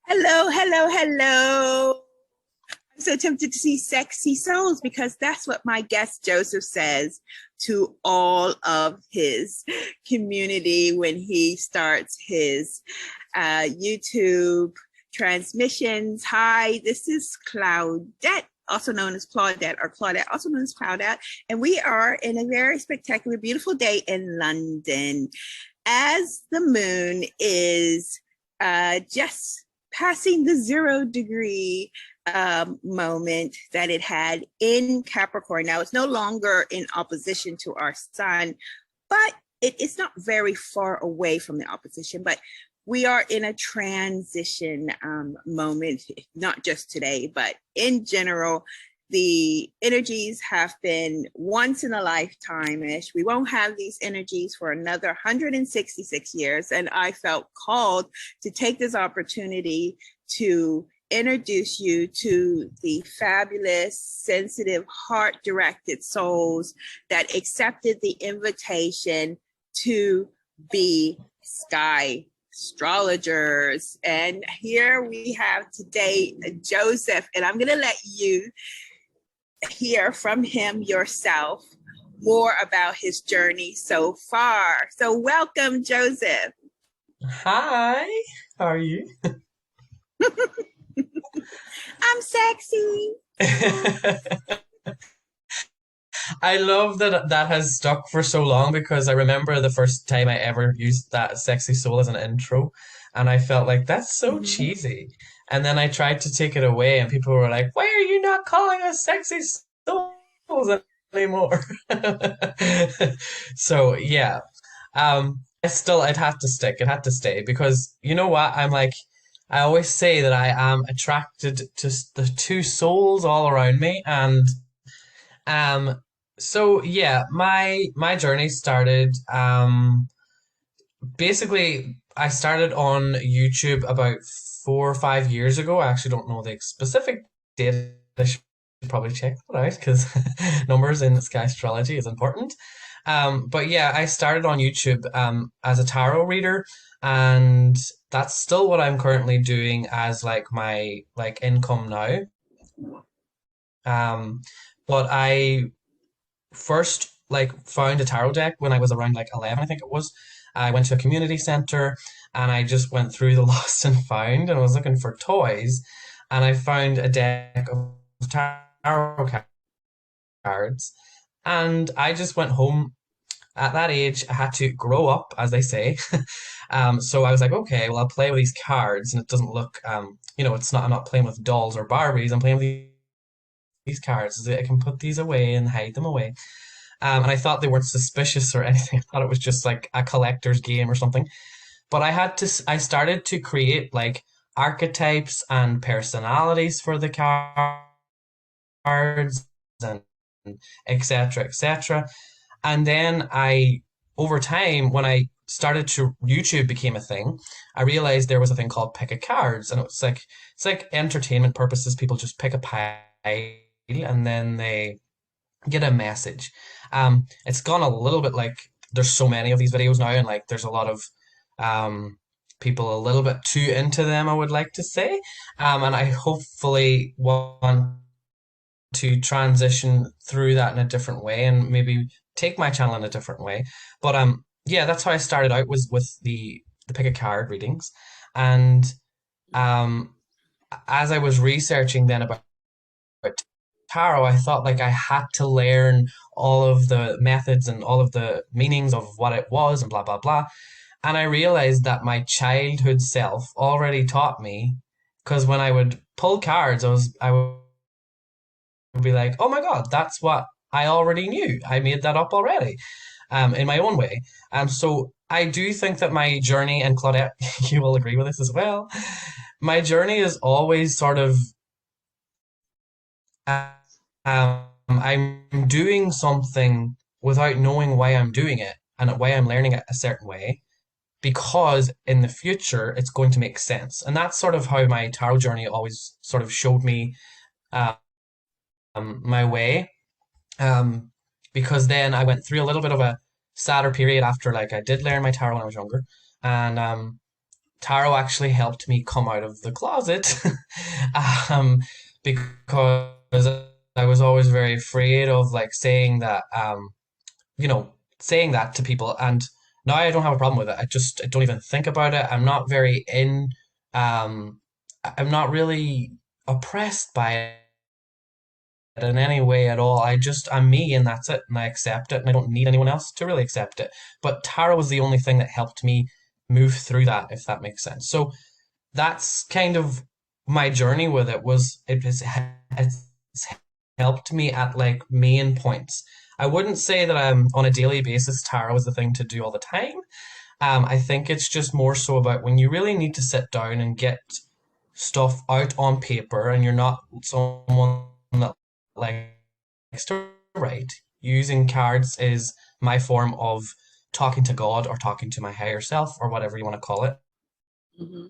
Hello, hello, hello. I'm so tempted to see sexy souls because that's what my guest Joseph says to all of his community when he starts his YouTube transmissions. Hi, this is Claudette, also known as Claudette, or Claudette, also known as Claudette, and we are in a very spectacular, beautiful day in London as the moon is just passing the 0 degree moment that it had in Capricorn. Now it's no longer in opposition to our sun, but it's not very far away from the opposition. But we are in a transition moment, not just today, but in general. The energies have been once in a lifetime ish. We won't have these energies for another 166 years. And I felt called to take this opportunity to introduce you to the fabulous, sensitive, heart directed souls that accepted the invitation to be Skystrologers. And here we have today Joseph, and I'm going to let you hear from him yourself more about his journey so far. So welcome, Joseph. Hi, how are you? I'm sexy. I love that that has stuck for so long because I remember the first time I ever used that sexy soul as an intro, and I felt like that's so Mhm. cheesy. And then I tried to take it away, and people were like, "Why are you not calling us sexy souls anymore?" So yeah, I'd have to stick. It had to stay because you know what? I always say that I am attracted to the two souls all around me, and um, so yeah, my journey started. Basically, I started on YouTube about 4 or 5 years ago. I actually don't know the specific date. I should probably check that out because numbers in Skystrology is important. But yeah, I started on YouTube as a tarot reader, and that's still what I'm currently doing as like my like income now. Um, but I first like found a tarot deck when I was around like 11, I think it was. I went to a community center and I just went through the lost and found and I was looking for toys and I found a deck of tarot cards and I just went home. At that age, I had to grow up, as they say. So I was like, okay, well, I'll play with these cards, and it doesn't look, it's not. I'm not playing with dolls or Barbies. I'm playing with these cards. So I can put these away and hide them away. And I thought they weren't suspicious or anything. I thought it was just like a collector's game or something. But I started to create like archetypes and personalities for the cards and etc. etc. And then over time, when I started to YouTube became a thing, I realized there was a thing called pick a cards, and it's like entertainment purposes. People just pick a pile and then they get a message. It's gone a little bit like there's so many of these videos now, and like there's a lot of people a little bit too into them, I would like to say. And I hopefully want to transition through that in a different way and maybe take my channel in a different way. But yeah, that's how I started out was with the pick a card readings. And um as I was researching then about tarot, I thought like I had to learn all of the methods and all of the meanings of what it was and blah blah blah. And I realized that my childhood self already taught me because when I would pull cards, I would be like, oh my God, that's what I already knew. I made that up already, in my own way. So I do think that my journey, and Claudette, you will agree with this as well. My journey is always sort of, I'm doing something without knowing why I'm doing it and why I'm learning it a certain way, because in the future it's going to make sense. And that's sort of how my tarot journey always sort of showed me um, my way. Um, because then I went through a little bit of a sadder period after like I did learn my tarot when I was younger. And tarot actually helped me come out of the closet, um, because I was always very afraid of like saying that, you know, saying that to people. And now I don't have a problem with it. I don't even think about it. Um, I'm not really oppressed by it in any way at all. I'm me and that's it. And I accept it and I don't need anyone else to really accept it. But tarot was the only thing that helped me move through that, if that makes sense. So that's kind of my journey with it. It's helped me at like main points. I wouldn't say that I'm on a daily basis tarot is the thing to do all the time. I think it's just more so about when you really need to sit down and get stuff out on paper and you're not someone that likes to write. Using cards is my form of talking to God or talking to my higher self or whatever you want to call it, Mhm.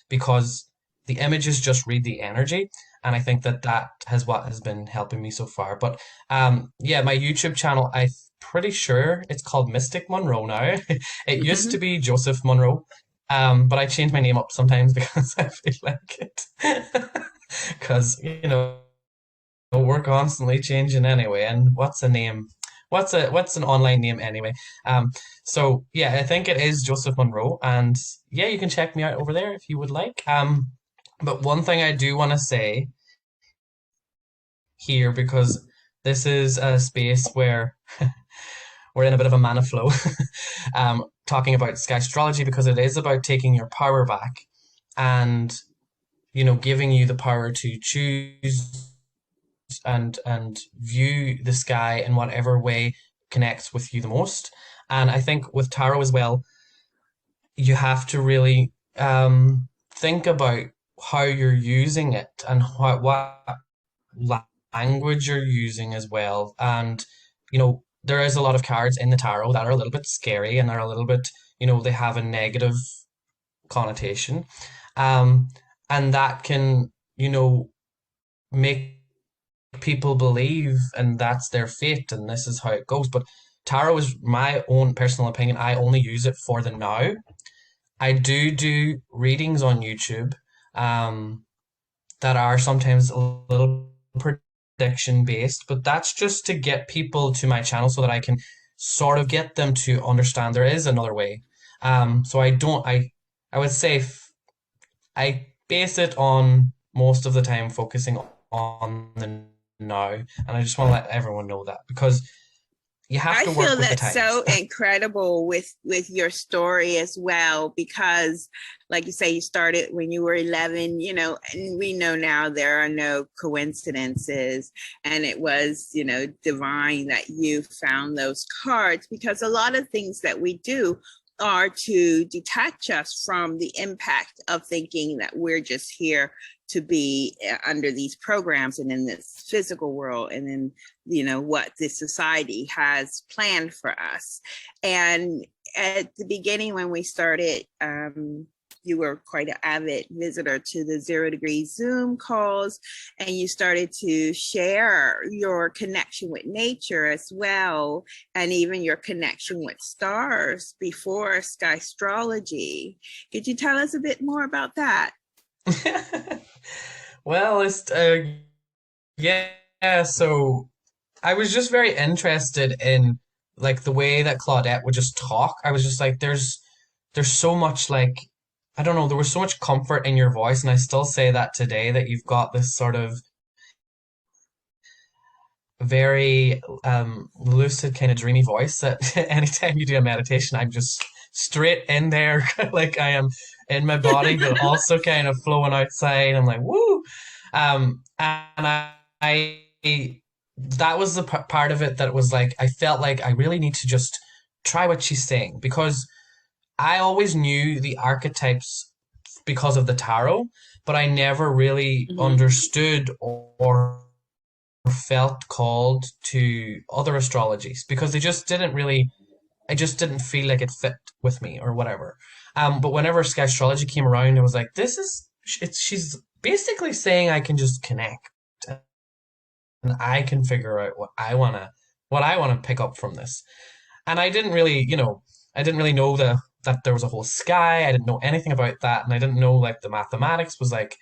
because the images just read the energy. And I think that that has what has been helping me so far. But yeah, my YouTube channel, I'm pretty sure it's called Mystic Monroe now. It used to be Joseph Monroe, but I change my name up sometimes because I feel like it. Because, we're constantly changing anyway. And what's a name? What's an online name anyway? Um, so yeah, I think it is Joseph Monroe, and yeah, you can check me out over there if you would like. But one thing I do want to say here, because this is a space where we're in a bit of a mana flow, talking about Skystrology because it is about taking your power back and giving you the power to choose and view the sky in whatever way connects with you the most. And I think with tarot as well, you have to really think about how you're using it and what language you're using as well. And there is a lot of cards in the tarot that are a little bit scary and are a little bit, they have a negative connotation. Um, and that can, make people believe and that's their fate and this is how it goes. But tarot is my own personal opinion. I only use it for the now. I do readings on YouTube um, that are sometimes a little prediction based, but that's just to get people to my channel so that I can sort of get them to understand there is another way. So I would say I base it on most of the time focusing on the now, and I just want to let everyone know that because you have I to feel work with the that's times. so incredible with your story as well, because like you say, you started when you were 11, and we know now there are no coincidences, and it was, divine that you found those cards, because a lot of things that we do are to detach us from the impact of thinking that we're just here to be under these programs and in this physical world and in what this society has planned for us. And at the beginning when we started, you were quite an avid visitor to the 0 Degree Zoom calls, and you started to share your connection with nature as well, and even your connection with stars before Skystrology. Could you tell us a bit more about that? Well, yeah, so I was just very interested in like the way that Claudette would just talk. I was just like, there's so much like I don't know, there was so much comfort in your voice, and I still say that today that you've got this sort of very lucid kind of dreamy voice that anytime you do a meditation, I'm just straight in there like I am in my body, but also kind of flowing outside. I'm like, woo. And I that was the part of it that was like I felt like I really need to just try what she's saying because I always knew the archetypes because of the tarot, but I never really Mm-hmm. understood or felt called to other astrologies because they just didn't really I just didn't feel like it fit with me or whatever. But whenever Skystrology came around, it was like she's basically saying I can just connect and I can figure out what I wanna pick up from this. And I didn't really, I didn't really know that there was a whole sky. I didn't know anything about that, and I didn't know like the mathematics was like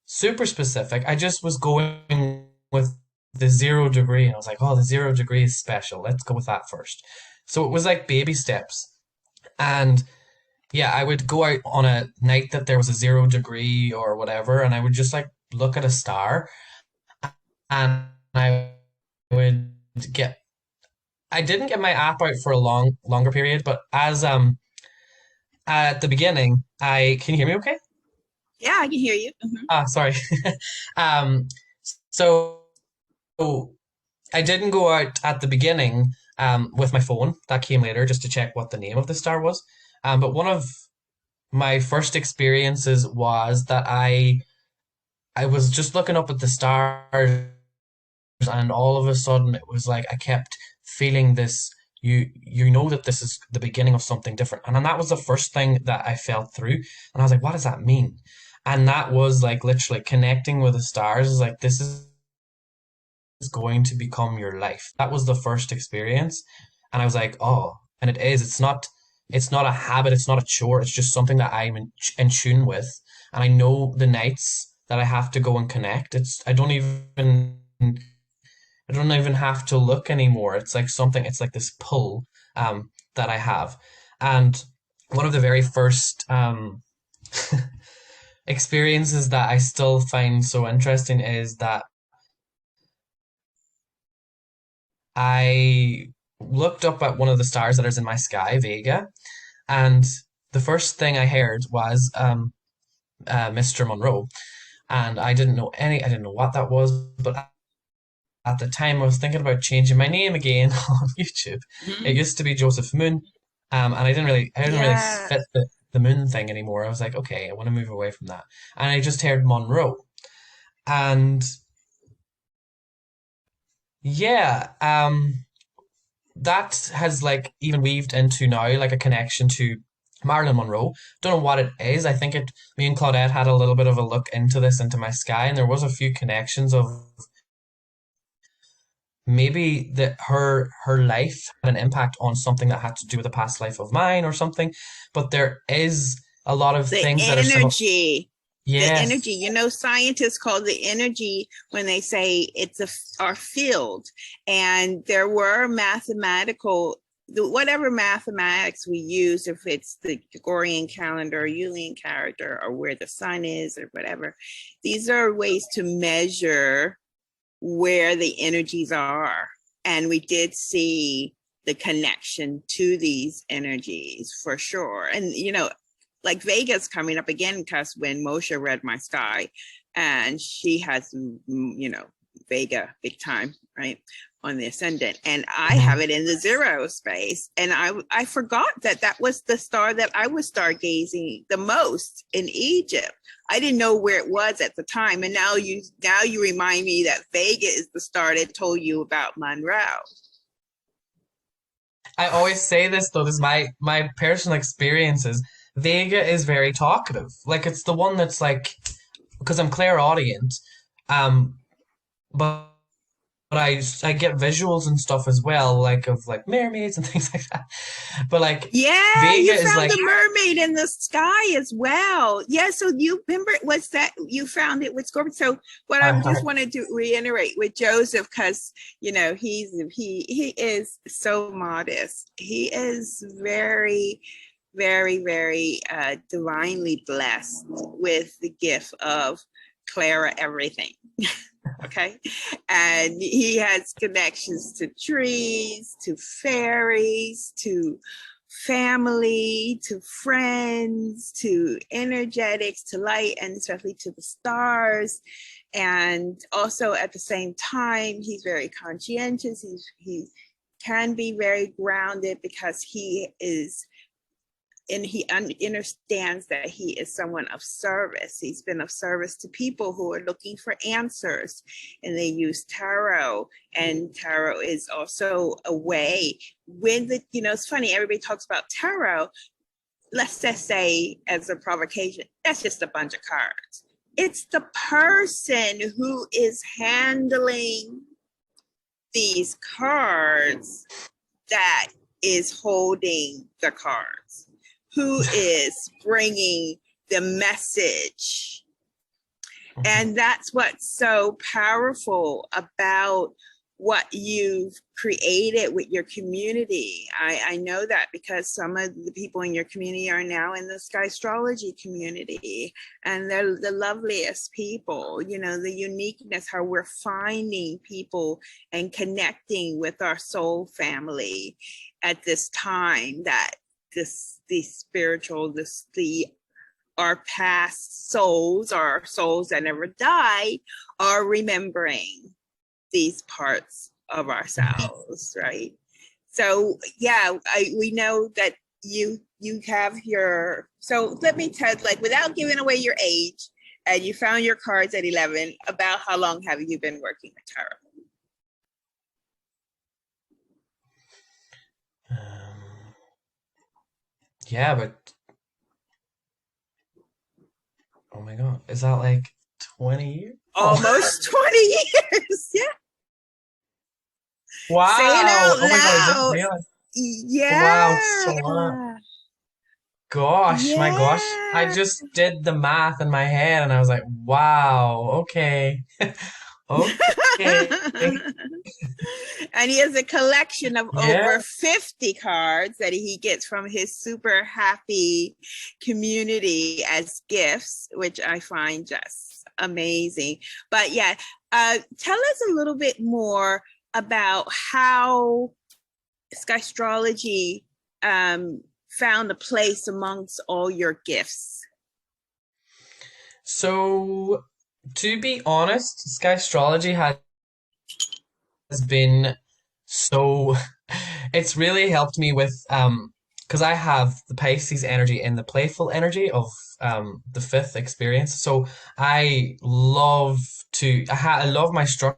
super specific. I just was going with the 0 degree, and I was like, oh, the 0 degree is special. Let's go with that first. So it was like baby steps. And yeah, I would go out on a night that there was a 0 degree or whatever, and I would just like look at a star, and I would get I didn't get my app out for a longer period, but as at the beginning, I can you hear me okay? Yeah, I can hear you. Ah, sorry. Um, so I didn't go out at the beginning with my phone. That came later just to check what the name of the star was. But one of my first experiences was that I was just looking up at the stars, and all of a sudden it was like I kept feeling this. You know that this is the beginning of something different, and then that was the first thing that I felt through, and I was like, what does that mean? And that was like literally connecting with the stars. Is like this is going to become your life. That was the first experience, and I was like, oh, and it is. It's not a habit. It's not a chore. It's just something that I'm in tune with, and I know the nights that I have to go and connect. It's I don't even have to look anymore. It's like something, it's like this pull that I have. And one of the very first experiences that I still find so interesting is that I looked up at one of the stars that is in my sky, Vega, and the first thing I heard was Mr. Monroe. And I didn't know what that was, but at the time I was thinking about changing my name again on YouTube. It Hmm. used to be Joseph Moon, and I didn't really Yeah. fit the Moon thing anymore. I was like, okay, I want to move away from that, and I just heard Monroe, and yeah, that has like even weaved into now like a connection to Marilyn Monroe. Don't know what it is. I think it. Me and Claudette had a little bit of a look into this into my sky, and there was a few connections of maybe that her life had an impact on something that had to do with a past life of mine or something. But there is a lot of The things that are similar. energy, the Yes. energy, scientists call the energy when they say it's our field. And there were mathematical, whatever mathematics we use, if it's the Gregorian calendar or Julian calendar or where the sun is or whatever, these are ways to measure where the energies are. And we did see the connection to these energies for sure. And, like Vega's coming up again because when Moshe read my sky, and she has, Vega big time, right? On the ascendant, and I have Mhm. it in the zero space, and I forgot that that was the star that I was stargazing the most in Egypt. I didn't know where it was at the time, and now you remind me that Vega is the star that told you about Monroe. I always say this though, this is my personal experiences. Vega is very talkative. Like it's the one that's like because I'm clairaudient, um, but I get visuals and stuff as well, like of like mermaids and things like that. But like Yeah, Vega you is found like the mermaid in the sky as well. Yeah, so you remember was that you found it with Scorpio. So what I I just wanted to reiterate with Joseph, because he is so modest. He is very, very, very divinely blessed with the gift of Clara everything. Okay. And he has connections to trees, to fairies, to family, to friends, to energetics, to light, and especially to the stars. And also at the same time, he's very conscientious. He can be very grounded because he is, and he understands that he is someone of service. He's been of service to people who are looking for answers, and they use tarot. And tarot is also a way when it's funny, everybody talks about tarot. Let's just say, as a provocation, that's just a bunch of cards. It's the person who is handling these cards that is holding the cards. who is bringing the message. And that's what's so powerful about what you've created with your community. I know that because some of the people in your community are now in the Skystrology community, and they're the loveliest people. You know, the uniqueness, how we're finding people and connecting with our soul family at this time, that the spiritual, our past souls, our souls that never died, are remembering these parts of ourselves, right? So yeah, we know that you have your, so let me tell, like, without giving away your age, and you found your cards at 11, about how long have you been working with tarot? Yeah, but oh my God, is that like 20 years? Almost 20 years. Yeah. Wow. Say it out Oh my God, I didn't loud. realize. Wow, so Yeah. gosh, my gosh. I Yeah. just did the math in my head and I was like, wow, okay. Okay. And he has a collection of Yeah. over 50 cards that he gets from his super happy community as gifts, which I find just amazing. But yeah, tell us a little bit more about how Skystrology found a place amongst all your gifts. So, to be honest, Skystrology has been so it's really helped me with because I have the Pisces energy and the playful energy of the fifth experience. So I love I love my structure,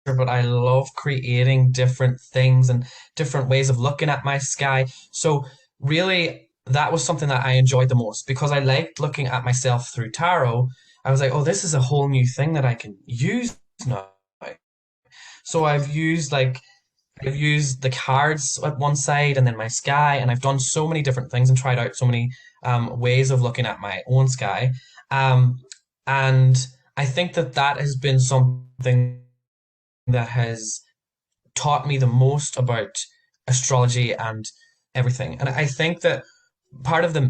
but I love creating different things and different ways of looking at my sky. So really, that was something that I enjoyed the most because I liked looking at myself through tarot. I was like, oh, this is a whole new thing that I can use now. So I've used the cards at one side and then my sky, and I've done so many different things and tried out so many ways of looking at my own sky. Um, and I think that that has been something that has taught me the most about astrology and everything. And I think that part of the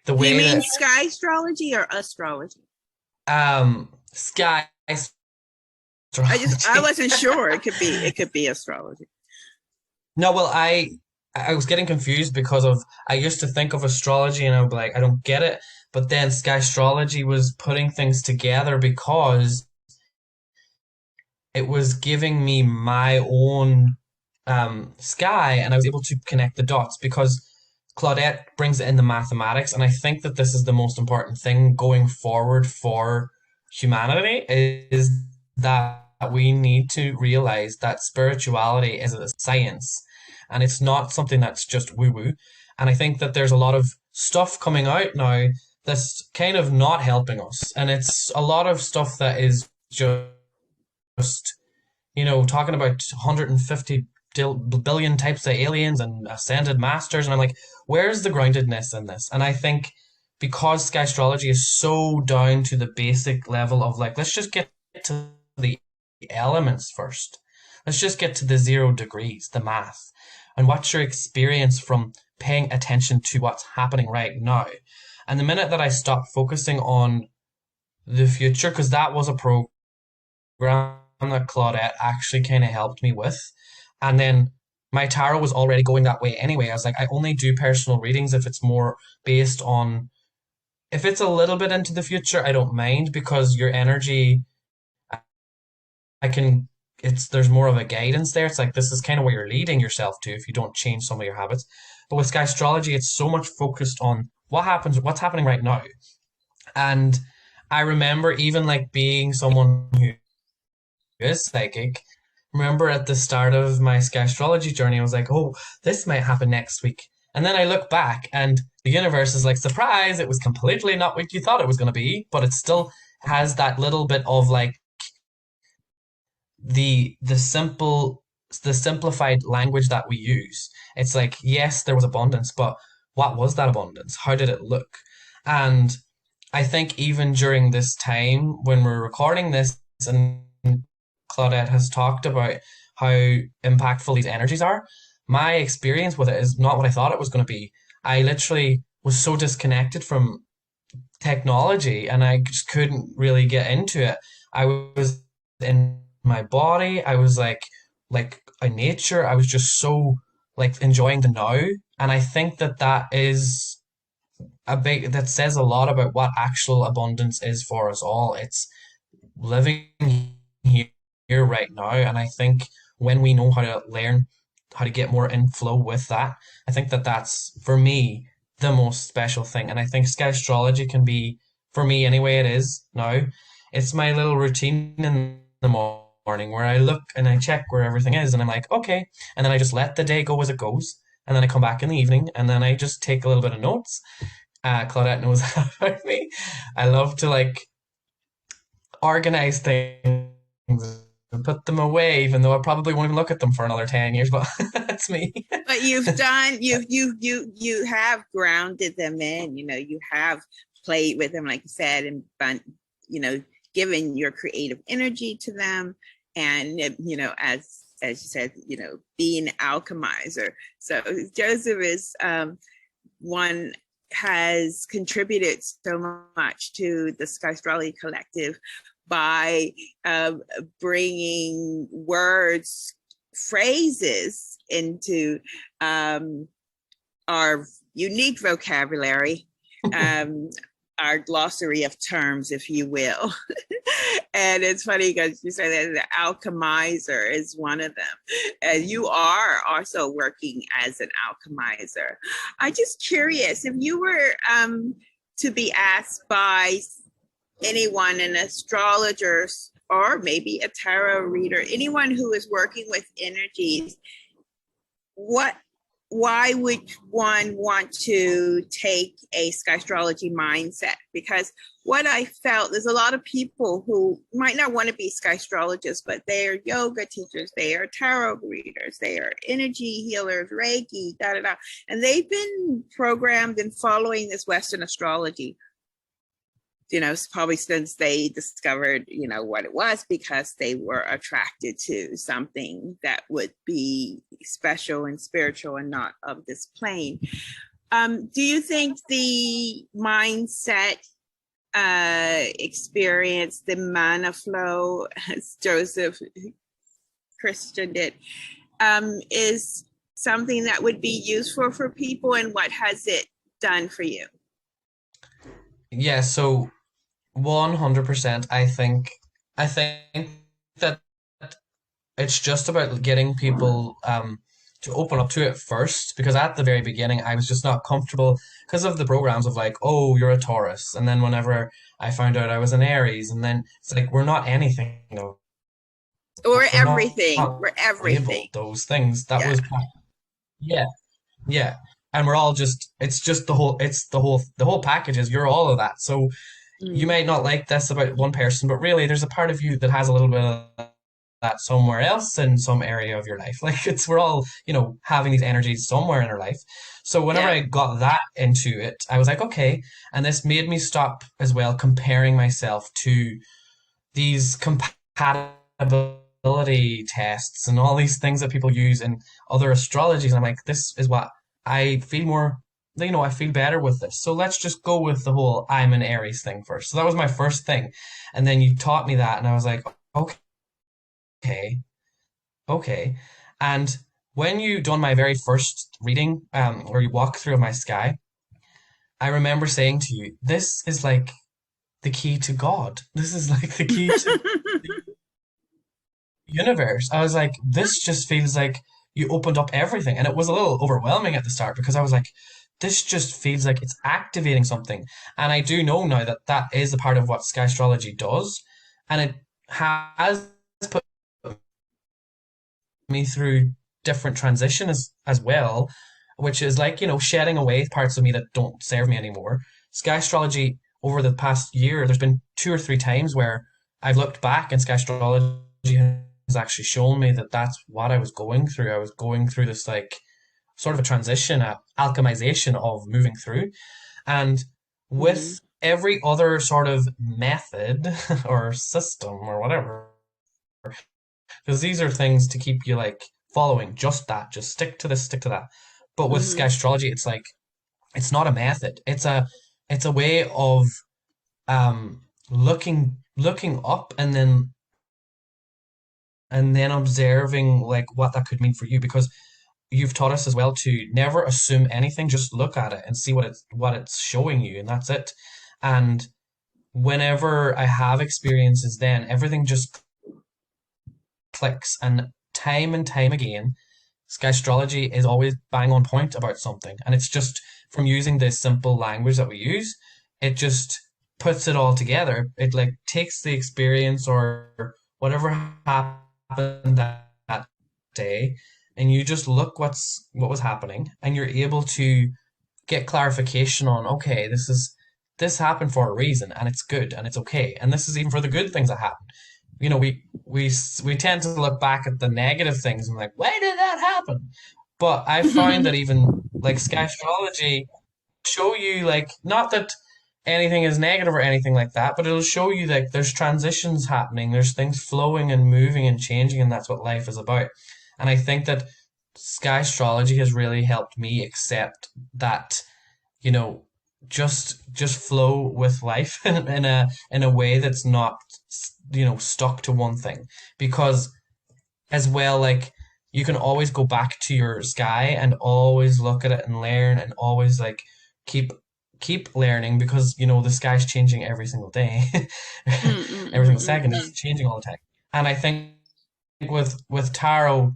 Do you way mean that sky astrology or astrology? sky I astrology. wasn't sure. It could be astrology. No, well, I was getting confused because of I used to think of astrology and I would be like, I don't get it. But then Skystrology was putting things together because it was giving me my own sky, and I was able to connect the dots because Claudette brings in the mathematics, and I think that this is the most important thing going forward for humanity is that we need to realize that spirituality is a science and it's not something that's just woo woo. And I think that there's a lot of stuff coming out now that's kind of not helping us. And it's a lot of stuff that is just, talking about 150 billion types of aliens and ascended masters. And I'm like, where's the groundedness in this? And I think because Skystrology is so down to the basic level of like, let's just get to the elements first. Let's just get to the 0 degrees, the math, and what's your experience from paying attention to what's happening right now. And the minute that I stopped focusing on the future, because that was a program that Claudette actually kind of helped me with, and then my tarot was already going that way anyway. I was like, I only do personal readings if it's more based on, if it's a little bit into the future, I don't mind because your energy, I can, there's more of a guidance there. It's like, this is kind of where you're leading yourself to if you don't change some of your habits. But with Skystrology, it's so much focused on what's happening right now. And I remember even like being someone who is psychic. Remember at the start of my Skystrology journey, I was like, oh, this might happen next week. And then I look back and the universe is like, surprise, it was completely not what you thought it was going to be, but it still has that little bit of like the simple the simplified language that we use. It's like, yes, there was abundance, but what was that abundance? How did it look? And I think even during this time when we're recording this, and Claudette has talked about how impactful these energies are, my experience with it is not what I thought it was going to be. I literally was so disconnected from technology and I just couldn't really get into it. I was in my body. I was like in nature. I was just so like enjoying the now. And I think that that is that says a lot about what actual abundance is for us all. It's living here right now. And I think when we know how to learn how to get more in flow with that, I think that that's for me the most special thing. And I think Sky Astrology can be, for me anyway, it is now. It's my little routine in the morning where I look and I check where everything is and I'm like, okay. And then I just let the day go as it goes. And then I come back in the evening and then I just take a little bit of notes. Claudette knows that about me. I love to like organize things and put them away, even though I probably won't even look at them for another 10 years, but that's me. But you have grounded them in, you have played with them, like you said, and given your creative energy to them. And, as you said, being an alchemizer. So Joseph is one has contributed so much to the Skystrology Collective by bringing words, phrases into our unique vocabulary, our glossary of terms, if you will. And it's funny because you say that the alchemizer is one of them. And you are also working as an alchemizer. I'm just curious, if you were to be asked by anyone, an astrologer or maybe a tarot reader, anyone who is working with energies, why would one want to take a Skystrology mindset? Because what I felt, there's a lot of people who might not want to be Skystrologists, but they are yoga teachers, they are tarot readers, they are energy healers, Reiki, da da da. And they've been programmed in following this Western astrology, probably since they discovered, what it was, because they were attracted to something that would be special and spiritual and not of this plane. Do you think the mindset experience, the mana flow, as Joseph christened it, is something that would be useful for people, and what has it done for you? Yeah, so 100%. I think that it's just about getting people to open up to it first, because at the very beginning I was just not comfortable because of the programs of like, oh, you're a Taurus, and then whenever I found out I was an Aries, and then it's like we're not anything, We're everything. Not We're everything. those things. That Yeah. was yeah, yeah. And we're all just, it's just the whole package is you're all of that. So you might not like this about one person, but really there's a part of you that has a little bit of that somewhere else in some area of your life. Like we're all, having these energies somewhere in our life. So whenever I got that into it, I was like, okay. And this made me stop as well comparing myself to these compatibility tests and all these things that people use in other astrologies. And I'm like, this is what I feel more, I feel better with this. So let's just go with the whole I'm an Aries thing first. So that was my first thing. And then you taught me that and I was like, okay. And when you done my very first reading, or you walk through my sky, I remember saying to you, this is like the key to God. This is like the key to the universe. I was like, this just feels like you opened up everything. And it was a little overwhelming at the start because I was like, this just feels like it's activating something. And I do know now that that is a part of what Skystrology does. And it has put me through different transitions as well, which is like, shedding away parts of me that don't serve me anymore. Skystrology, over the past year, there's been 2 or 3 times where I've looked back and Skystrology has actually shown me that that's what I was going through. I was going through this like sort of a transition, a alchemization of moving through. And Mhm. with every other sort of method or system or whatever, because these are things to keep you like following just that, just stick to this, stick to that. But with Mhm. Skystrology, it's like it's not a method. It's a way of um looking up and then observing like what that could mean for you, because you've taught us as well to never assume anything, just look at it and see what it's showing you, and that's it. And whenever I have experiences, then everything just clicks, and time again, Skystrology is always bang on point about something. And it's just from using this simple language that we use, it just puts it all together. It like takes the experience or whatever happened that day, and you just look what was happening, and you're able to get clarification on, okay, this happened for a reason, and it's good and it's okay. And this is even for the good things that happen. We tend to look back at the negative things and like, why did that happen? But I find that even like Sky Astrology show you like not that anything is negative or anything like that, but it'll show you like there's transitions happening, there's things flowing and moving and changing, and that's what life is about. And I think that Sky Astrology has really helped me accept that, you know, just flow with life in a way that's not, stuck to one thing. Because as well, like you can always go back to your sky and always look at it and learn, and always like keep keep learning, because the sky's changing every single day. Mm, mm, Every mm, single mm, second it's mm. changing all the time. And I think with tarot,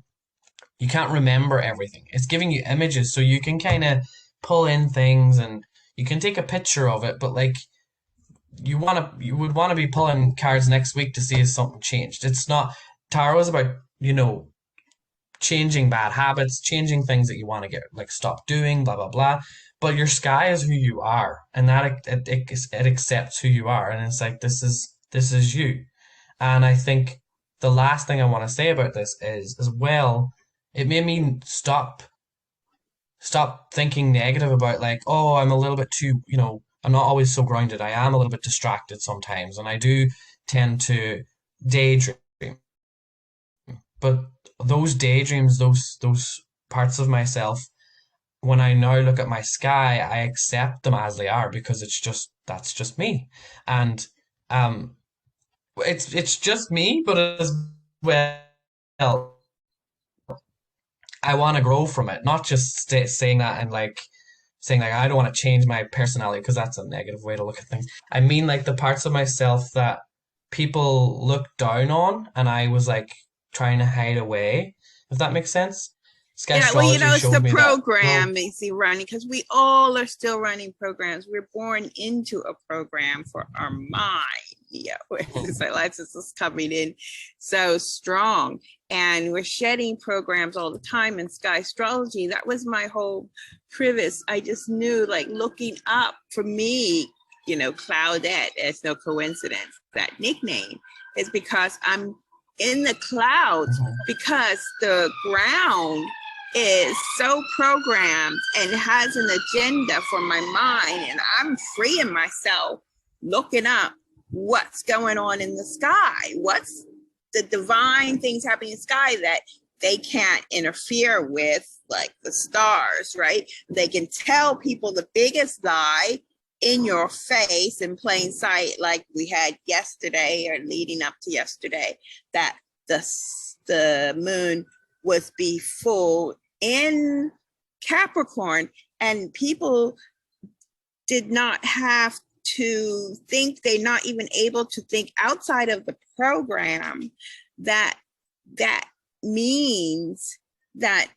you can't remember everything. It's giving you images, so you can kind of pull in things and you can take a picture of it, but like you would want to be pulling cards next week to see if something changed. It's not Tarot is about, changing bad habits, changing things that you want to get like stop doing, blah blah blah. But your sky is who you are, and that it accepts who you are, and it's like this is you. And I think the last thing I want to say about this is as well, it made me stop thinking negative about like, oh, I'm a little bit too, I'm not always so grounded. I am a little bit distracted sometimes, and I do tend to daydream. But those daydreams, those parts of myself, when I now look at my sky, I accept them as they are, because that's just me. And um it's just me, but as well, I want to grow from it, not just saying that and like saying like I don't want to change my personality, because that's a negative way to look at things. I mean like the parts of myself that people look down on and I was like trying to hide away, if that makes sense. Sky Yeah, well, Astrology it's the showed me that no. program basically running because we all are still running programs. We're born into a program for our mind. Yeah, it's like life is just coming in so strong, and we're shedding programs all the time. In Sky Astrology, that was my whole premise. I just knew, like, looking up for me, Cloudette. It's no coincidence that nickname is because I'm in the clouds Mhm. because the ground is so programmed and has an agenda for my mind, and I'm freeing myself looking up what's going on in the sky, what's the divine things happening in the sky that they can't interfere with, like the stars, right? They can tell people the biggest lie in your face in plain sight, like we had yesterday or leading up to yesterday, that the moon was be full in Capricorn, and people did not have to think, they're not even able to think outside of the program, that that means that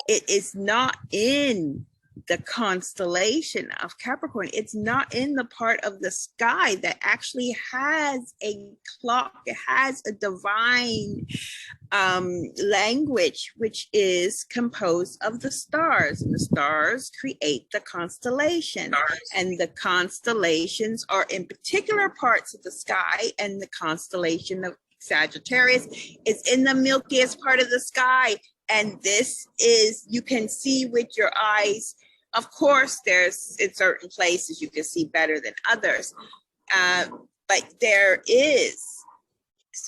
it is not in the constellation of Capricorn. It's not in the part of the sky that actually has a clock. It has a divine language, which is composed of the stars, and the stars create the constellation. And the constellations are in particular parts of the sky, and the constellation of Sagittarius is in the milkiest part of the sky. And this is, you can see with your eyes. Of course, there's in certain places you can see better than others. But there is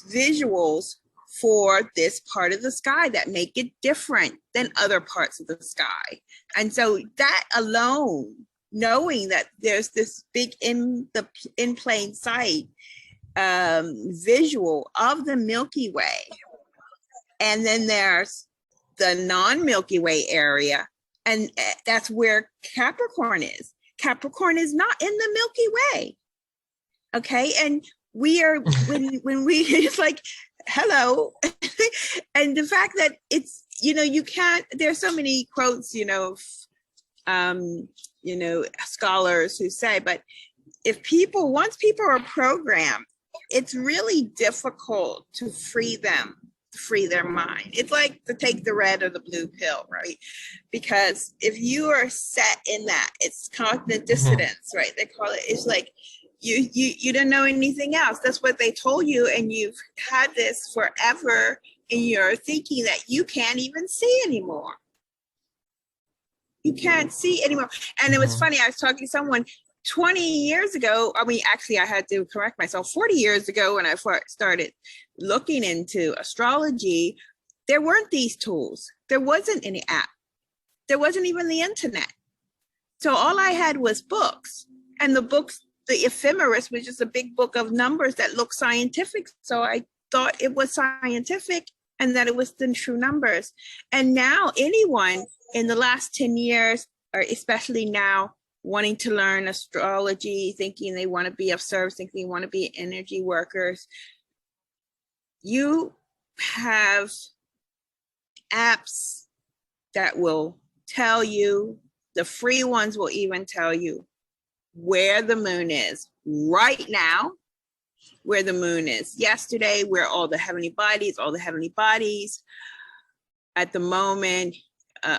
visuals for this part of the sky that make it different than other parts of the sky. And so that alone, knowing that there's this big in plain sight visual of the Milky Way, and then there's the non-Milky Way area, and that's where Capricorn is. Capricorn is not in the Milky Way. Okay, and we are when we it's like hello. And the fact that it's, you can't, there's so many quotes, scholars who say, but once people are programmed, it's really difficult to free their mind. It's like to take the red or the blue pill, right? Because if you are set in that, it's cognitive dissonance, right? They call it. It's like you don't know anything else. That's what they told you, and you've had this forever in your thinking that you can't even see anymore. You can't see anymore. And it was funny, I was talking to someone 20 years ago. I mean, actually, I had to correct myself. 40 years ago, when I started looking into astrology, there weren't these tools. There wasn't any app. There wasn't even the internet. So all I had was books, and the books, the Ephemeris, which is a big book of numbers that looked scientific. So I thought it was scientific and that it was the true numbers. And now anyone in the last 10 years, or especially now, wanting to learn astrology, thinking they want to be of service, thinking they want to be energy workers, you have apps that will tell you, the free ones will even tell you where the moon is right now, where the moon is yesterday, where all the heavenly bodies at the moment,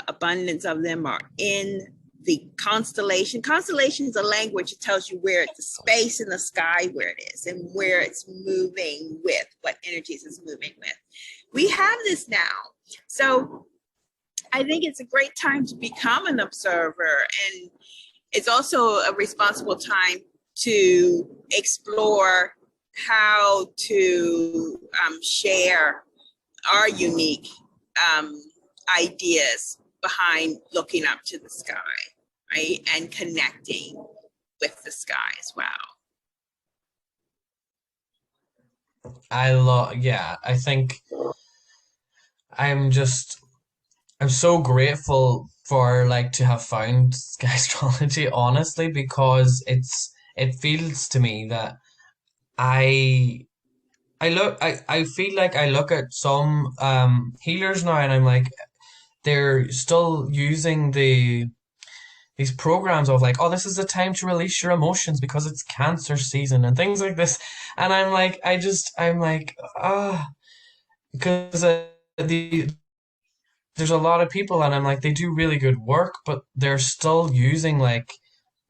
abundance of them are in the constellation. Constellation is a language. It tells you where the space in the sky, where it is, and where it's moving with, what energies it's moving with. We have this now. So I think it's a great time to become an observer, and it's also a responsible time to explore how to share our unique ideas behind looking up to the sky, right? And connecting with the sky as well. I think I'm so grateful for to have found Skystrology, honestly, because it feels to me that I feel like I look at some healers now and I'm like, they're still using these programs of like, oh, this is the time to release your emotions because it's cancer season and things like this. And I'm like, because there's a lot of people and I'm like, they do really good work, but they're still using like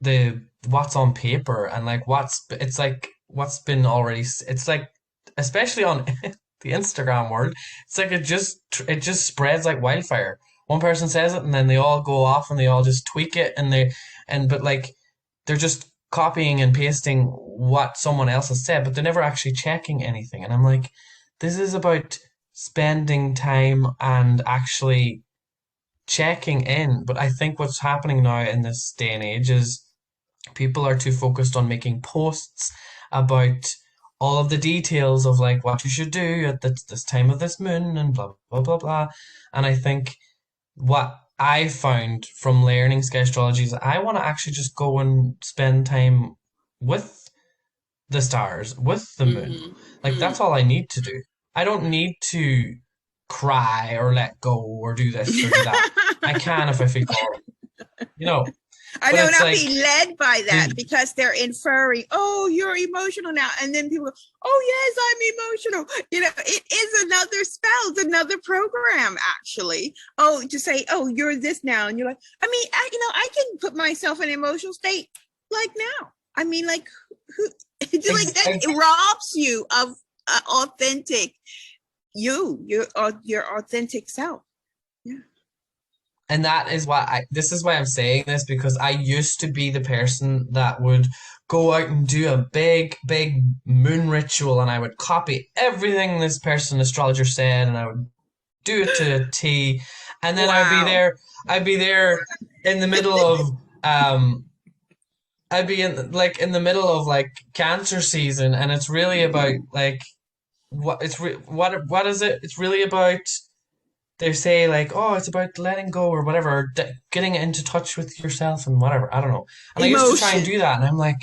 the what's on paper and like what's been already, it's like, especially on the Instagram world, it's like it just spreads like wildfire. One person says it and then they all go off and they all just tweak it but like they're just copying and pasting what someone else has said, but they're never actually checking anything. And I'm like, this is about spending time and actually checking in. But I think what's happening now in this day and age is people are too focused on making posts about all of the details of like what you should do at this time of this moon and blah, blah, blah, blah. And I think what I found from learning Skystrology is I want to actually just go and spend time with the stars, with the moon. Like that's all I need to do. I don't need to cry or let go or do this or do that. I can if I feel called, I know, not be led by that because they're inferring, oh, you're emotional now. And then people go, oh, yes, I'm emotional. It is another spell. It's another program, actually. Oh, to say, oh, you're this now. And you're like, I can put myself in an emotional state like now. I mean, like, who, like that, it robs you of authentic your authentic self. Yeah. And that is why this is why I'm saying this, because I used to be the person that would go out and do a big, big moon ritual, and I would copy everything this person astrologer said, and I would do it to a T. And then Wow. I'd be there in the middle of, I'd be in the middle of like cancer season, and it's really about like, what is it? It's really about, they say like, oh, it's about letting go or whatever, or getting into touch with yourself and whatever. I don't know. And I used to try and Emotion. do that, and I'm like,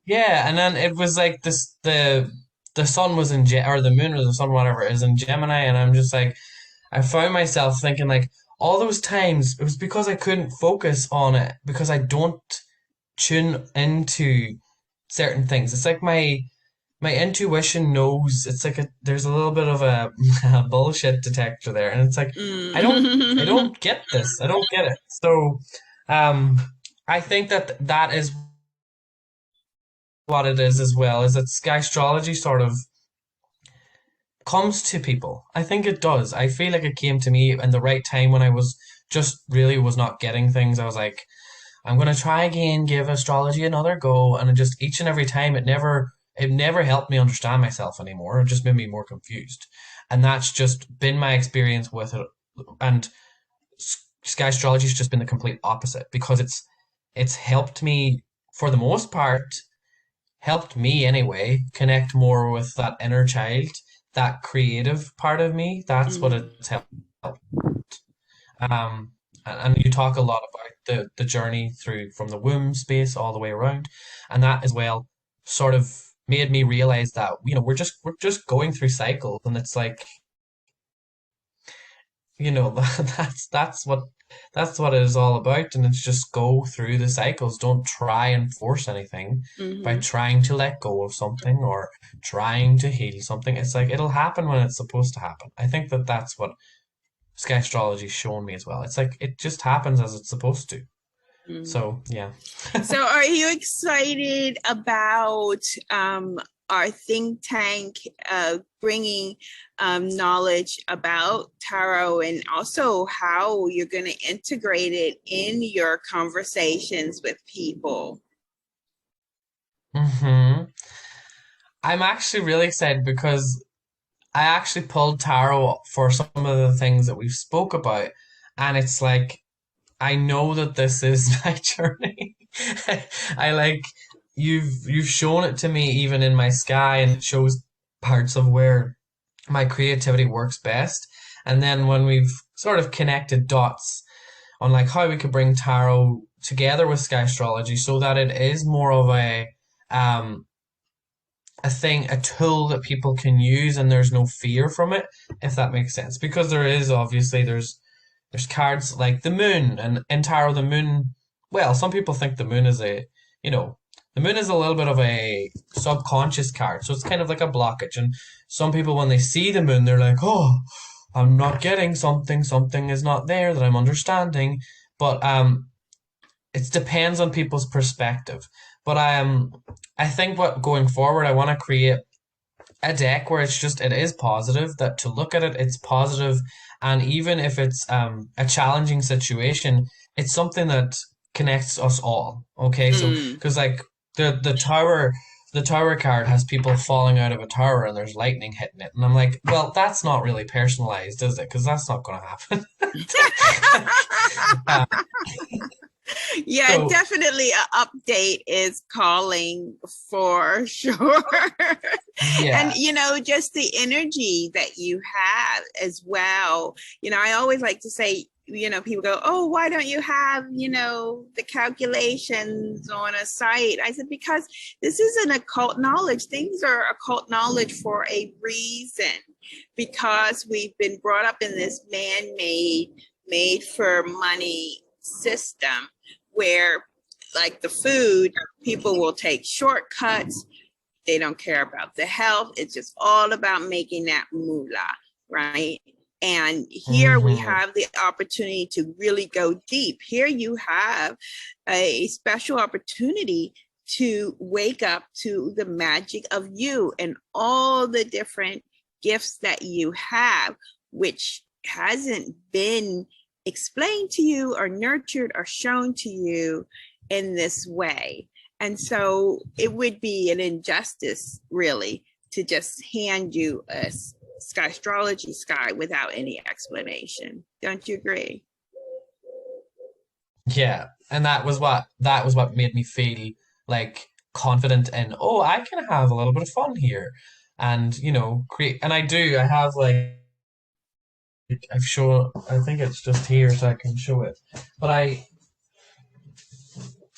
yeah. And then it was like this, the sun was in or the moon or the sun, whatever, is in Gemini, and I'm just like, I found myself thinking like all those times it was because I couldn't focus on it because I don't tune into certain things. It's like my intuition knows. It's like there's a little bit of a bullshit detector there, and it's like I Mm. don't get this. I don't get it. So, um, I think that that is what it is as well. Is that Skystrology sort of comes to people. I think it does. I feel like it came to me in the right time when I was just really was not getting things. I was like, I'm gonna try again, give astrology another go, and it just each and every time it never helped me understand myself anymore. It just made me more confused, and that's just been my experience with it. And Sky Astrology's just been the complete opposite because it's helped me for the most part, helped me anyway connect more with that inner child, that creative part of me. That's what Mm. it's helped. And you talk a lot about the journey through from the womb space all the way around, and that as well sort of made me realize that we're just going through cycles, and it's like that's what it is all about, and it's just go through the cycles. Don't try and force anything by Hmm. trying to let go of something or trying to heal something. It's like it'll happen when it's supposed to happen. I think that that's what Sky Astrology's shown me as well. It's like it just happens as it's supposed to. Mm. So yeah. So, are you excited about our think tank bringing knowledge about tarot and also how you're going to integrate it in your conversations with people? hmm I'm actually really excited because I actually pulled tarot for some of the things that we've spoke about, and it's like I know that this is my journey. I like you've shown it to me even in my sky, and it shows parts of where my creativity works best. And then when we've sort of connected dots on like how we could bring tarot together with sky astrology so that it is more of um a thing, a tool that people can use, and there's no fear from it, if that makes sense. Because there is obviously there's cards like the moon, and in tarot the moon, well, some people think the moon is you know, the moon is a little bit of a subconscious card, so it's kind of like a blockage. And some people when they see the moon, they're like, oh, I'm not getting something, something is not there that I'm understanding. But it depends on people's perspective. But I think what going forward, I want to create a deck where it is positive, that to look at it, it's positive, and even if it's a challenging situation, it's something that connects us all. Okay, so Mm. because like the tower card has people falling out of a tower and there's lightning hitting it, and I'm like, well, that's not really personalized, is it? Because that's not going to happen. uh, Yeah, so definitely an update is calling for sure. And, yeah. just the energy that you have as well. I always like to say, people go, oh, why don't you have, the calculations on a site? I said, because this is an occult knowledge. Things are occult knowledge for a reason, because we've been brought up in this man-made, made for money system where, like the food, people will take shortcuts. They don't care about the health. It's just all about making that moolah, right? And here we hmm have the opportunity to really go deep. Here you have a special opportunity to wake up to the magic of you and all the different gifts that you have, which hasn't been explained to you or nurtured or shown to you in this way. And so it would be an injustice, really, to just hand you a Skystrology sky without any explanation. Don't you agree? Yeah, and that was what made me feel like confident in, oh, I can have a little bit of fun here and create. And I have like I've shown, I think it's just here so I can show it. But I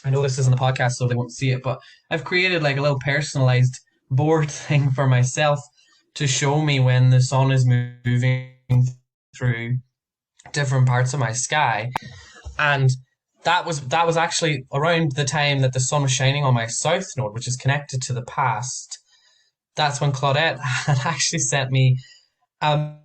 know this isn't a podcast so they won't see it, but I've created like a little personalized board thing for myself to show me when the sun is moving through different parts of my sky. And that was actually around the time that the sun was shining on my south node, which is connected to the past. That's when Claudette had actually sent me a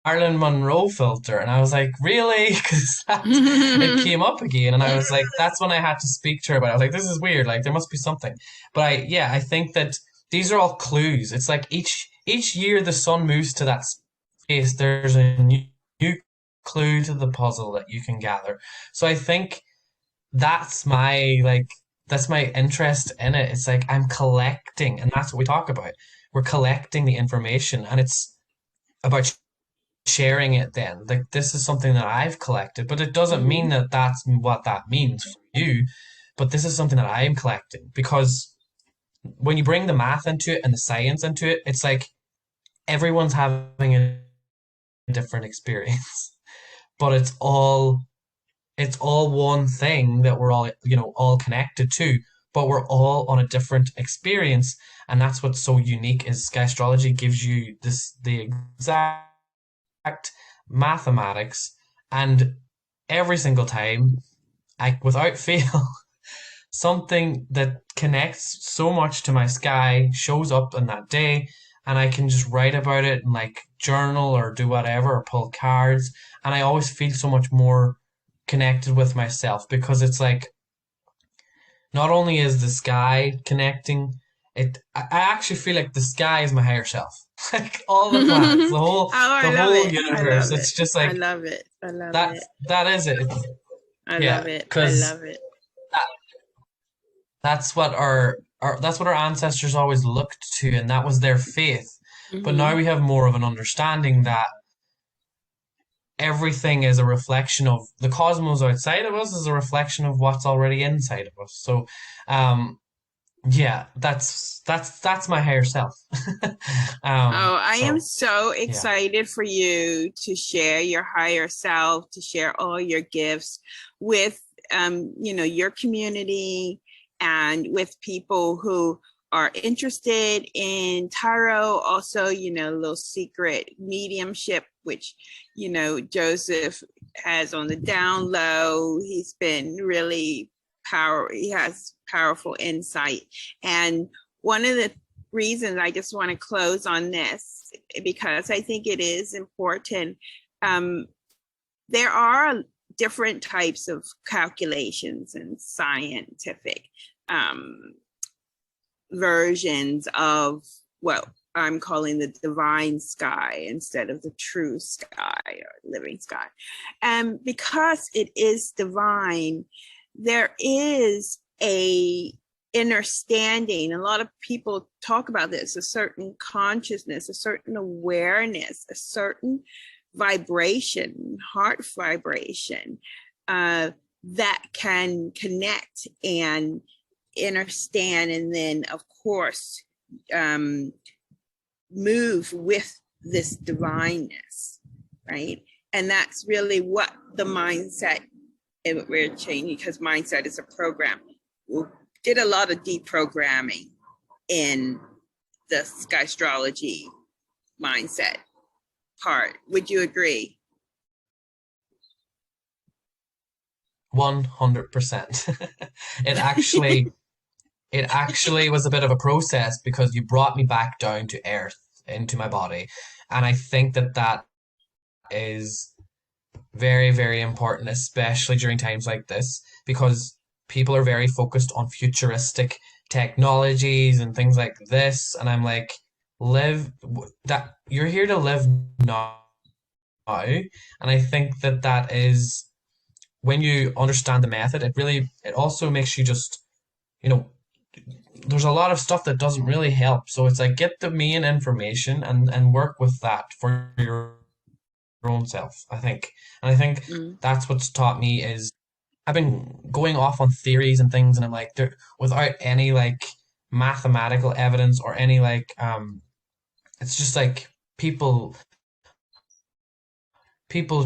Marilyn Monroe filter, and I was like, really? Because it came up again, and I was like, that's when I had to speak to her about it. I was like, this is weird. Like, there must be something. But I think that these are all clues. It's like each year the sun moves to that space, there's a new clue to the puzzle that you can gather. So I think that's my interest in it. It's like I'm collecting, and that's what we talk about. We're collecting the information, and it's about sharing it then. Like this is something that I've collected, but it doesn't mean that that's what that means for you. But this is something that I'm collecting because when you bring the math into it and the science into it, it's like everyone's having a different experience, but it's all one thing that we're all connected to, but we're all on a different experience, and that's what's so unique is Skystrology gives you the exact mathematics, and every single time, without fail, something that connects so much to my sky shows up on that day, and I can just write about it and like journal or do whatever or pull cards, and I always feel so much more connected with myself because it's like not only is the sky connecting, I actually feel like the sky is my higher self. Like all the planets, the whole universe. It's just I like love it. I love that's it. that is it. I Yeah, love it. I because love it. that's what our ancestors always looked to, and that was their faith. But now Hmm. we have more of an understanding that everything is a reflection of the cosmos outside of us is a reflection of what's already inside of us. So, yeah, that's my higher self. Oh, I am So so yeah. excited for you to share your higher self, to share all your gifts with your community and with people who are interested in tarot, also, a little secret mediumship, which, Joseph has on the down low. He's been really he has powerful insight. And one of the reasons I just want to close on this, because I think it is important. Um, there are different types of calculations and scientific um, versions of what I'm calling the divine sky instead of the true sky or living sky. And because it is divine, there is a understanding. A lot of people talk about this, a certain consciousness, a certain awareness, a certain vibration, heart vibration, that can connect and understand, and then of course move with this divineness, right? And that's really what the mindset, and we're changing, because mindset is a program. We did a lot of deprogramming in the Skystrology mindset part. Would you agree? 100%. It actually it actually was a bit of a process because you brought me back down to earth into my body. And I think that is very, very important, especially during times like this, because people are very focused on futuristic technologies and things like this, and I'm like, live that you're here to live now, and I think that that is when you understand the method, it also makes you just, you know, there's a lot of stuff that doesn't really help. So it's like get the main information and work with that for your own self, I think. And I think Mm. that's what's taught me is I've been going off on theories and things, and I'm like, there without any like mathematical evidence or any like it's just like people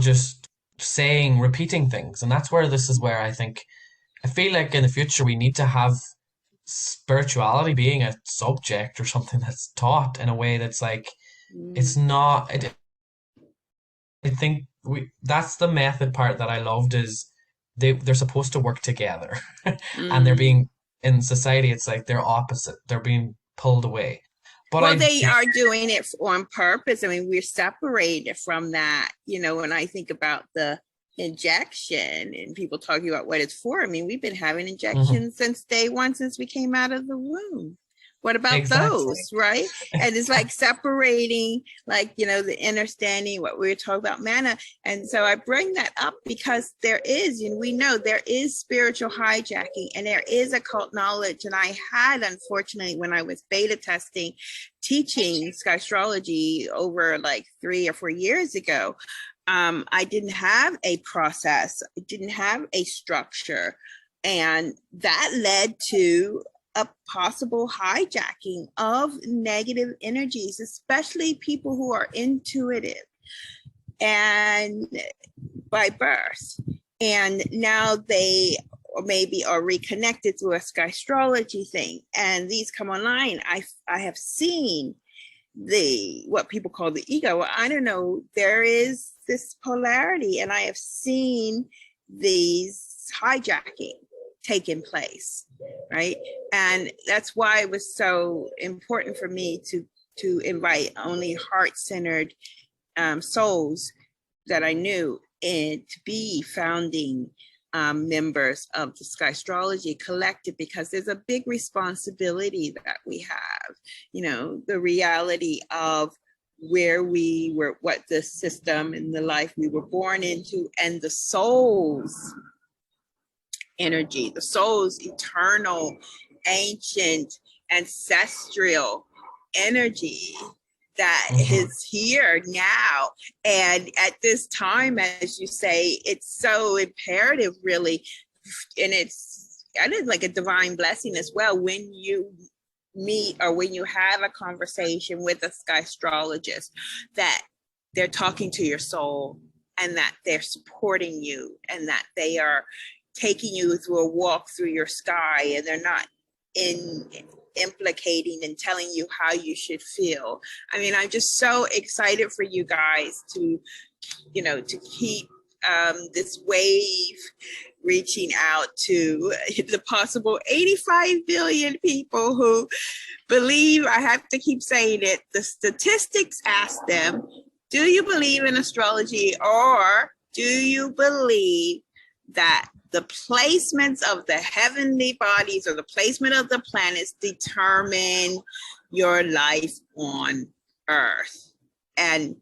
just saying, repeating things. And that's where this is where I feel like in the future we need to have spirituality being a subject or something that's taught in a way that's like it's Mm. not I think we that's the method part that I loved is they're supposed to work together and they're Mm. being in society it's like they're opposite, they're being pulled away, but Well, I they are doing it on purpose. I mean, we're separated from that. When I think about the injection and people talking about what it's for, I mean, we've been having Mhm. injections since day one, since we came out of the womb. What about those, Exactly. right? And it's like separating, like, the understanding what we were talking about, manna. And so I bring that up because there is, we know there is spiritual hijacking and there is occult knowledge. And I had, unfortunately, when I was beta testing, teaching Skystrology over like 3 or 4 years ago, I didn't have a process, I didn't have a structure. And that led to a possible hijacking of negative energies, especially people who are intuitive and by birth. And now they maybe are reconnected through a Skystrology thing. And these come online. I have seen what people call the ego. Well, I don't know. There is this polarity, and I have seen these hijacking taking place, right? And that's why it was so important for me to invite only heart-centered souls that I knew and to be founding members of the Skystrology Collective, because there's a big responsibility that we have, the reality of where we were, what the system and the life we were born into, and the soul's energy, the soul's eternal, ancient, ancestral energy that Mhm. is here now. And at this time, as you say, it's so imperative, really. And it's like a divine blessing as well when you meet or when you have a conversation with a Skystrologist, that they're talking to your soul and that they're supporting you and that they are taking you through a walk through your sky, and they're not implicating and telling you how you should feel. I mean, I'm just so excited for you guys to keep this wave reaching out to the possible 85 billion people who believe. I have to keep saying it. The statistics ask them, do you believe in astrology, or do you believe that the placements of the heavenly bodies or the placement of the planets determine your life on Earth? And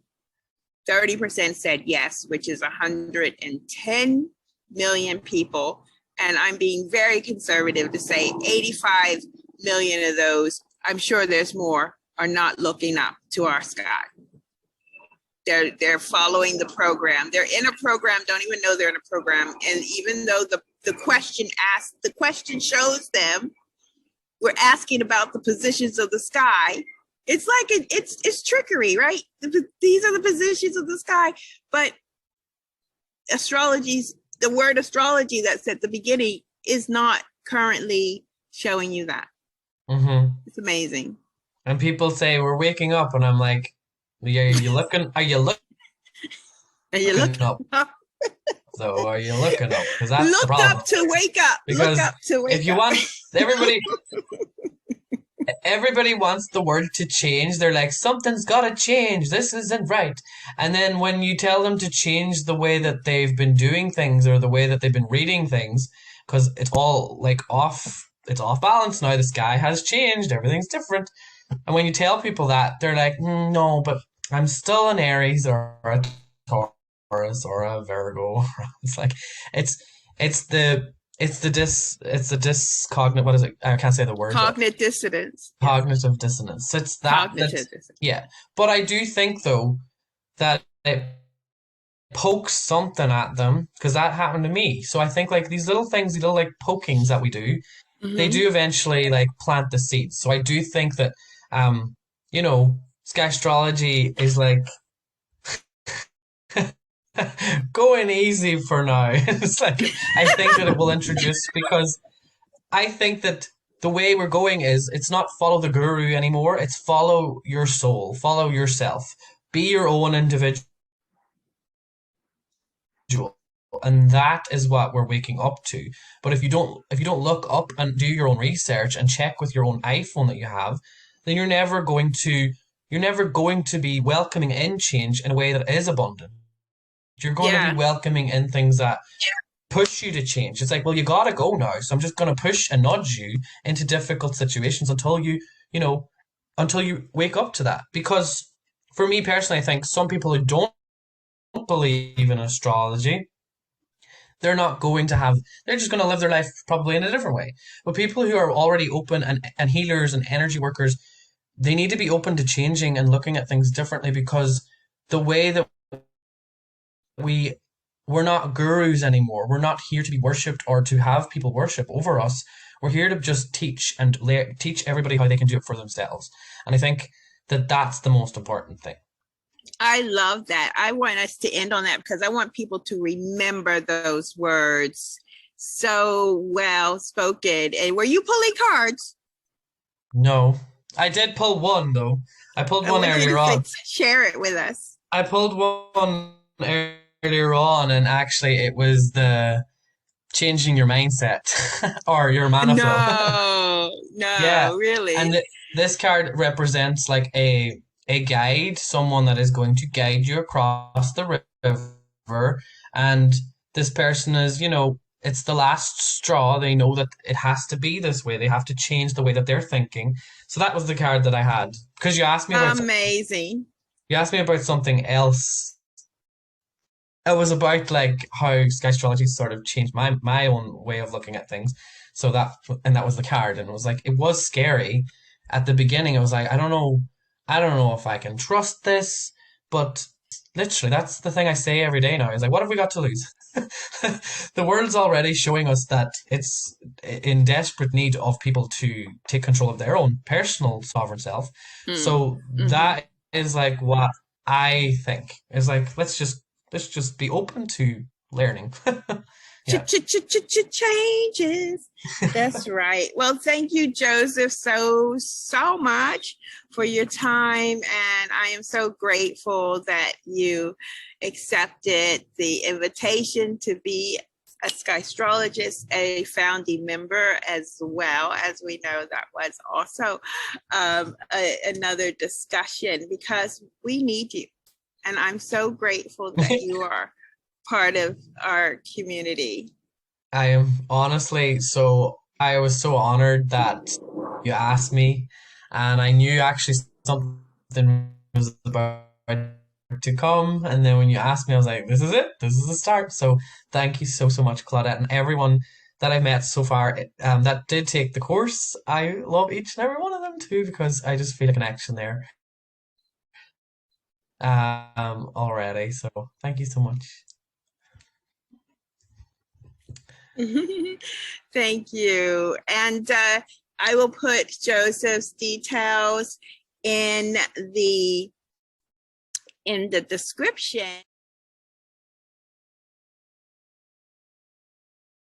30% said yes, which is 110 million people. And I'm being very conservative to say 85 million of those, I'm sure there's more, are not looking up to our sky. They're following the program. They're in a program, don't even know they're in a program. And even though the question shows them, we're asking about the positions of the sky. It's like it's trickery, right? These are the positions of the sky. But the word astrology that's at the beginning is not currently showing you that. Mhm. It's amazing. And people say we're waking up, and I'm like, are you looking? Are you And you look looking up? up, So are you looking up? Because that's the look problem. up to wake up. Look Because up to if wake you up. want everybody wants the world to change. They're like, something's got to change. This isn't right. And then when you tell them to change the way that they've been doing things or the way that they've been reading things, because it's all like off. It's off balance now. The sky has changed. Everything's different. And when you tell people that, they're like, no, but I'm still an Aries or a Taurus or a Virgo. It's like it's it's the it's the discognitive, what is it? I can't say the word, but Cognitive dissonance. Yeah. cognitive dissonance. It's Cognitive dissonance. yeah. But I do think though that it pokes something at them because that happened to me. So I think like these little things, these little like pokings that we do, they Mm-hmm. do eventually like plant the seeds. So I do think that you know, Skystrology is like going easy for now. It's like I think that it will introduce because I think that the way we're going is it's not follow the guru anymore. It's follow your soul, follow yourself, be your own individual. And that is what we're waking up to. But if you don't look up and do your own research and check with your own iPhone that you have, then you're never going to be welcoming in change in a way that is abundant. You're going to be Yeah. welcoming in things that push you to change. It's like, well, you gotta go now, so I'm just gonna push and nudge you into difficult situations until you know, until you wake up to that. Because for me personally, I think some people who don't believe in astrology, they're just going to live their life probably in a different way. But people who are already open and healers and energy workers, they need to be open to changing and looking at things differently because the way that we we're not gurus anymore. We're not here to be worshipped or to have people worship over us. We're here to just teach and teach everybody how they can do it for themselves. And I think that that's the most important thing. I love that. I want us to end on that because I want people to remember those words so well spoken. And were you pulling cards? No, I did pull one though. I pulled I one want you earlier to on. share it with us. I pulled one earlier on, and actually, it was the changing your mindset or your mana flow. No, Yeah, no, and really. this card represents like a guide, someone that is going to guide you across the river, and this person is, you know, it's the last straw. They know that it has to be this way. They have to change the way that they're thinking. So that was the card that I had because Amazing. you asked me about something else. It was about like how Skystrology sort of changed my own way of looking at things. So that was the card, and it was like it was scary at the beginning. It was like I don't know if I can trust this, but literally that's the thing I say every day now. Is like, what have we got to lose? The world's already showing us that it's in desperate need of people to take control of their own personal sovereign self. Mm. So Mm-hmm. that is like what I think is like let's just be open to learning. Yeah. Changes. That's right. Well, thank you, Joseph, so much for your time. And I am so grateful that you accepted the invitation to be a Skystrologist, a founding member as well. As we know, that was also another discussion because we need you. And I'm so grateful that you are part of our community. I am honestly I was so honored that you asked me, and I knew actually something was about to come. And then when you asked me, I was like, this is it. This is the start. So thank you so much, Claudette, and everyone that I've met so far that did take the course. I love each and every one of them too because I just feel a connection there already. So thank you so much. Thank you. And I will put Joseph's details in the description.